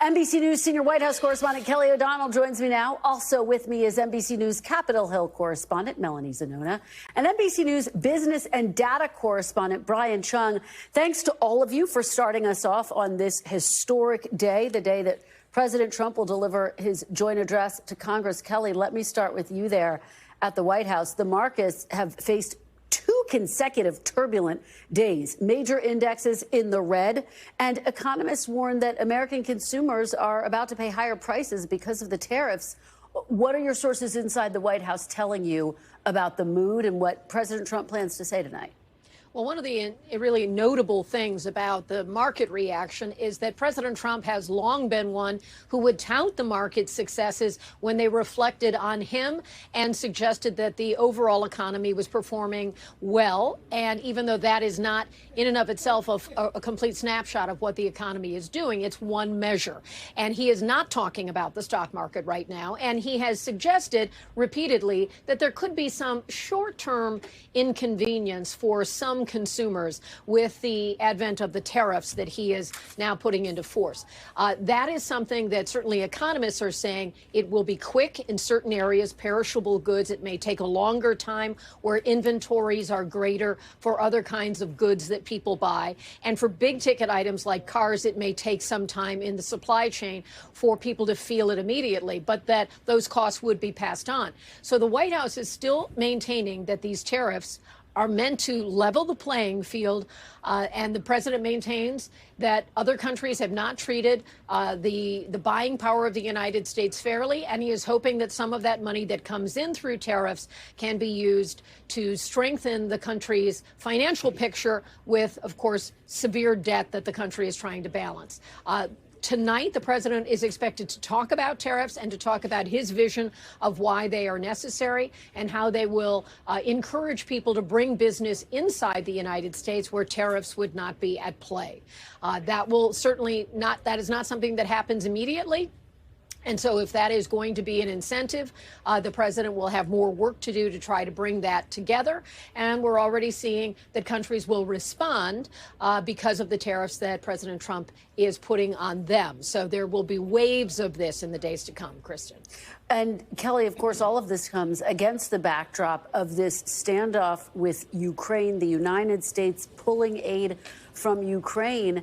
NBC News senior White House correspondent Kelly O'Donnell joins me now. Also with me is NBC News Capitol Hill correspondent Melanie Zanona and NBC News business and data correspondent Brian Cheung. Thanks to all of you for starting us off on this historic day, the day that President Trump will deliver his joint address to Congress. Kelly, let me start with you there at the White House. The markets have faced two consecutive turbulent days, major indexes in the red, and economists warn that American consumers are about to pay higher prices because of the tariffs. What are your sources inside the White House telling you about the mood and what President Trump plans to say tonight? Well, one of the really notable things about the market reaction is that President Trump has long been one who would tout the market's successes when they reflected on him and suggested that the overall economy was performing well. And even though that is not in and of itself a complete snapshot of what the economy is doing, it's one measure. And he is not talking about the stock market right now. And he has suggested repeatedly that there could be some short-term inconvenience for some consumers with the advent of the tariffs that he is now putting into force. That is something that certainly economists are saying it will be quick in certain areas, perishable goods. It may take a longer time where inventories are greater for other kinds of goods that people buy. And for big ticket items like cars, it may take some time in the supply chain for people to feel it immediately, but that those costs would be passed on. So the White House is still maintaining that these tariffs are meant to level the playing field, and the president maintains that other countries have not treated the buying power of the United States fairly, and he is hoping that some of that money that comes in through tariffs can be used to strengthen the country's financial picture with, of course, severe debt that the country is trying to balance. Tonight, the president is expected to talk about tariffs and to talk about his vision of why they are necessary and how they will encourage people to bring business inside the United States where tariffs would not be at play. That is not something that happens immediately. And so if that is going to be an incentive, the president will have more work to do to try to bring that together. And we're already seeing that countries will respond because of the tariffs that President Trump is putting on them. So there will be waves of this in the days to come, Kristen. And Kelly, of course, all of this comes against the backdrop of this standoff with Ukraine, the United States pulling aid from Ukraine.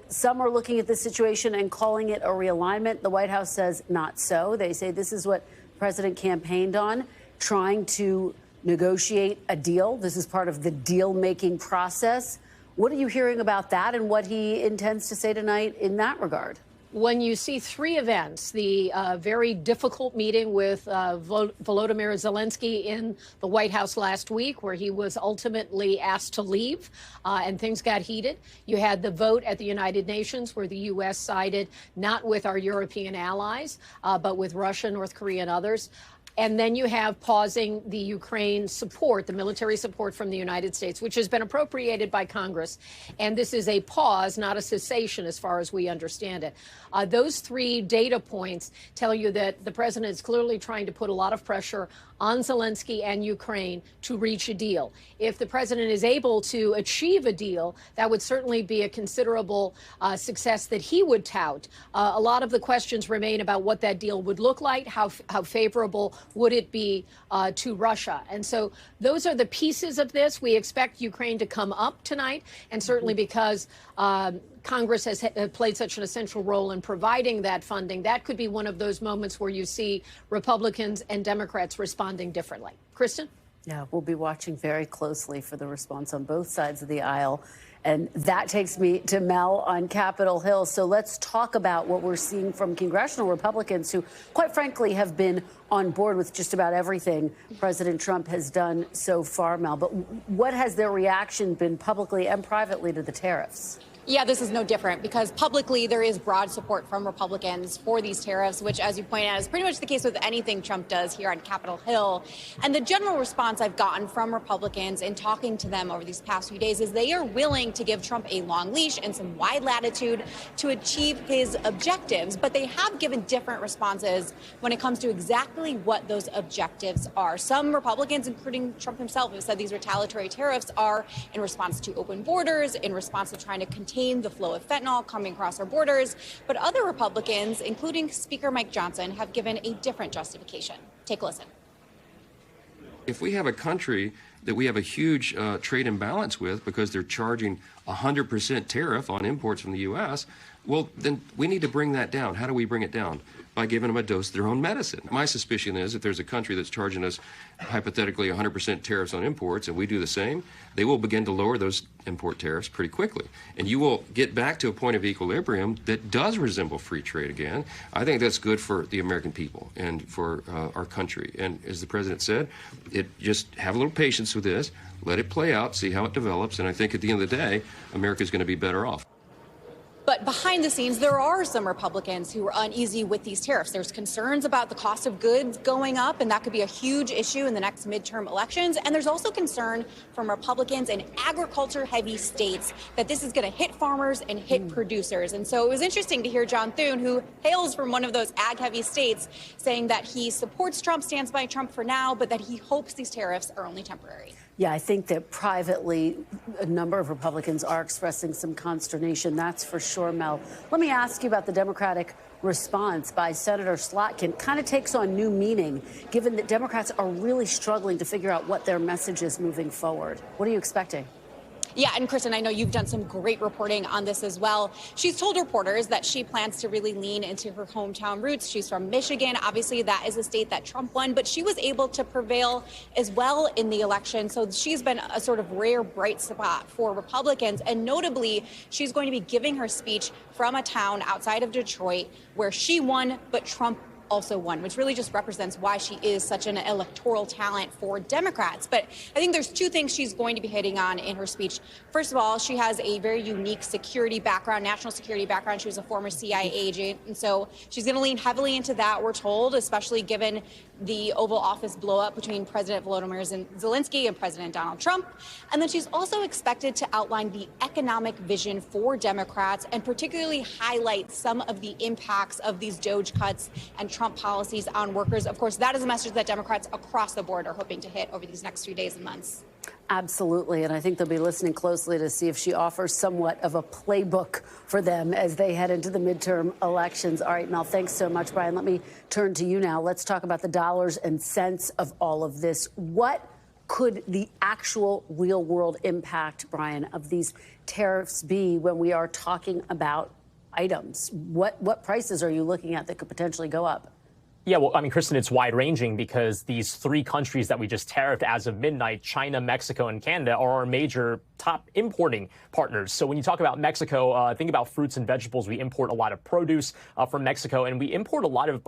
Some are looking at the situation and calling it a realignment. The White House says not so. They say this is what the president campaigned on, trying to negotiate a deal. This is part of the deal-making process. What are you hearing about that and what he intends to say tonight in that regard? When you see three events, the very difficult meeting with Volodymyr Zelensky in the White House last week, where he was ultimately asked to leave and things got heated. You had the vote at the United Nations where the U.S. sided not with our European allies, but with Russia, North Korea, and others. And then you have pausing the Ukraine support, the military support from the United States, which has been appropriated by Congress. And this is a pause, not a cessation, as far as we understand it. Those three data points tell you that the president is clearly trying to put a lot of pressure on Zelensky and Ukraine to reach a deal. If the president is able to achieve a deal, that would certainly be a considerable success that he would tout. A lot of the questions remain about what that deal would look like, how favorable would it be to Russia. And so those are the pieces of this. We expect Ukraine to come up tonight, and certainly because Congress has played such an essential role in providing that funding, that could be one of those moments where you see Republicans and Democrats responding differently. Kristen? Yeah, we'll be watching very closely for the response on both sides of the aisle. And that takes me to Mel on Capitol Hill. So let's talk about what we're seeing from congressional Republicans who, quite frankly, have been on board with just about everything President Trump has done so far, Mel. But what has their reaction been publicly and privately to the tariffs? Yeah, this is no different because publicly there is broad support from Republicans for these tariffs, which, as you point out, is pretty much the case with anything Trump does here on Capitol Hill. And the general response I've gotten from Republicans in talking to them over these past few days is they are willing to give Trump a long leash and some wide latitude to achieve his objectives. But they have given different responses when it comes to exactly what those objectives are. Some Republicans, including Trump himself, have said these retaliatory tariffs are in response to open borders, in response to trying to contain contain the flow of fentanyl coming across our borders. But other Republicans, including Speaker Mike Johnson, have given a different justification. Take a listen. If we have a country that we have a huge trade imbalance with because they're charging 100% tariff on imports from the U.S., well, then we need to bring that down. How do we bring it down? By giving them a dose of their own medicine. My suspicion is if there's a country that's charging us hypothetically 100% tariffs on imports and we do the same, they will begin to lower those import tariffs pretty quickly. And you will get back to a point of equilibrium that does resemble free trade again. I think that's good for the American people and for our country. And as the president said, just have a little patience with this, let it play out, see how it develops. And I think at the end of the day, America's going to be better off. But behind the scenes, there are some Republicans who are uneasy with these tariffs. There's concerns about the cost of goods going up, and that could be a huge issue in the next midterm elections. And there's also concern from Republicans in agriculture-heavy states that this is going to hit farmers and hit producers. And so it was interesting to hear John Thune, who hails from one of those ag-heavy states, saying that he supports Trump, stands by Trump for now, but that he hopes these tariffs are only temporary. Yeah, I think that privately, a number of Republicans are expressing some consternation. That's for sure, Mel. Let me ask you about the Democratic response by Senator Slotkin. Kind of takes on new meaning, given that Democrats are really struggling to figure out what their message is moving forward. What are you expecting? Yeah, and Kristen, I know you've done some great reporting on this as well. She's told reporters that she plans to really lean into her hometown roots. She's from Michigan. Obviously, that is a state that Trump won, but she was able to prevail as well in the election. So she's been a sort of rare bright spot for Republicans. And notably, she's going to be giving her speech from a town outside of Detroit where she won, but Trump also won, which really just represents why she is such an electoral talent for Democrats. But I think there's two things she's going to be hitting on in her speech. First of all, she has a very unique security background, national security background. She was a former CIA agent. And so she's going to lean heavily into that, we're told, especially given the Oval Office blow up between President Volodymyr Zelensky and President Donald Trump. And then she's also expected to outline the economic vision for Democrats and particularly highlight some of the impacts of these DOGE cuts and Trump policies on workers. Of course, that is a message that Democrats across the board are hoping to hit over these next few days and months. Absolutely. And I think they'll be listening closely to see if she offers somewhat of a playbook for them as they head into the midterm elections. All right, Mel, thanks so much, Brian. Let me turn to you now. Let's talk about the dollars and cents of all of this. What could the actual real world impact, Brian, of these tariffs be when we are talking about items? What prices are you looking at that could potentially go up? Yeah, well, I mean, Kristen, it's wide-ranging because these three countries that we just tariffed as of midnight, China, Mexico, and Canada, are our major top importing partners. So when you talk about Mexico, think about fruits and vegetables. We import a lot of produce from Mexico, and we import a lot of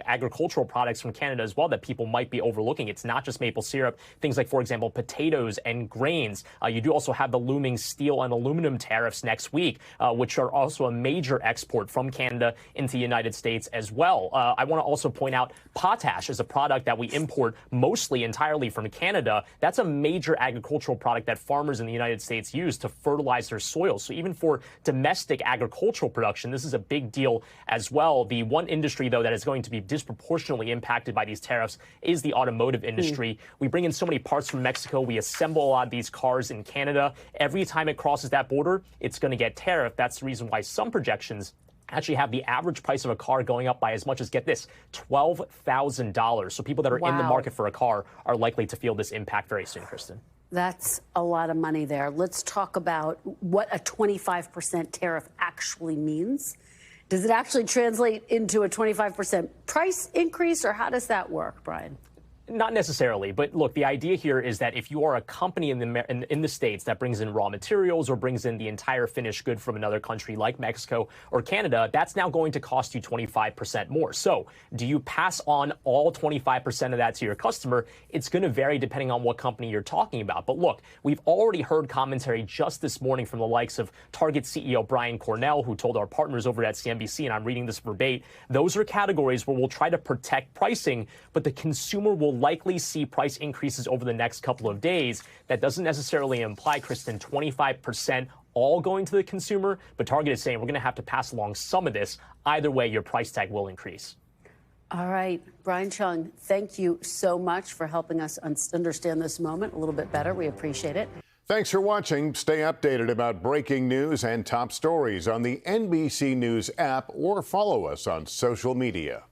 agricultural products from Canada as well that people might be overlooking. It's not just maple syrup. Things like, for example, potatoes and grains. You do also have the looming steel and aluminum tariffs next week, which are also a major export from Canada into the United States as well. I want to also point out potash is a product that we import mostly entirely from Canada. That's a major agricultural product that farmers in the United States use to fertilize their soil. So even for domestic agricultural production, this is a big deal as well. The one industry, though, that is going to be disproportionately impacted by these tariffs is the automotive industry. We bring in so many parts from Mexico. We assemble a lot of these cars in Canada. Every time it crosses that border, it's going to get tariffed. That's the reason why some projections actually have the average price of a car going up by as much as, get this, $12,000. So people that are in the market for a car are likely to feel this impact very soon, Kristen. That's a lot of money there. Let's talk about what a 25% tariff actually means. Does it actually translate into a 25% price increase, or how does that work, Brian? Not necessarily, but look, the idea here is that if you are a company in the States that brings in raw materials or brings in the entire finished good from another country like Mexico or Canada, that's now going to cost you 25% more. So do you pass on all 25% of that to your customer? It's going to vary depending on what company you're talking about. But look, we've already heard commentary just this morning from the likes of Target CEO Brian Cornell, who told our partners over at CNBC, and I'm reading this verbatim, those are categories where we'll try to protect pricing, but the consumer will likely see price increases over the next couple of days. That doesn't necessarily imply, Kristen, 25% all going to the consumer, but Target is saying we're going to have to pass along some of this. Either way, your price tag will increase. All right, Brian Cheung, thank you so much for helping us understand this moment a little bit better. We appreciate it. Thanks for watching. Stay updated about breaking news and top stories on the NBC News app or follow us on social media.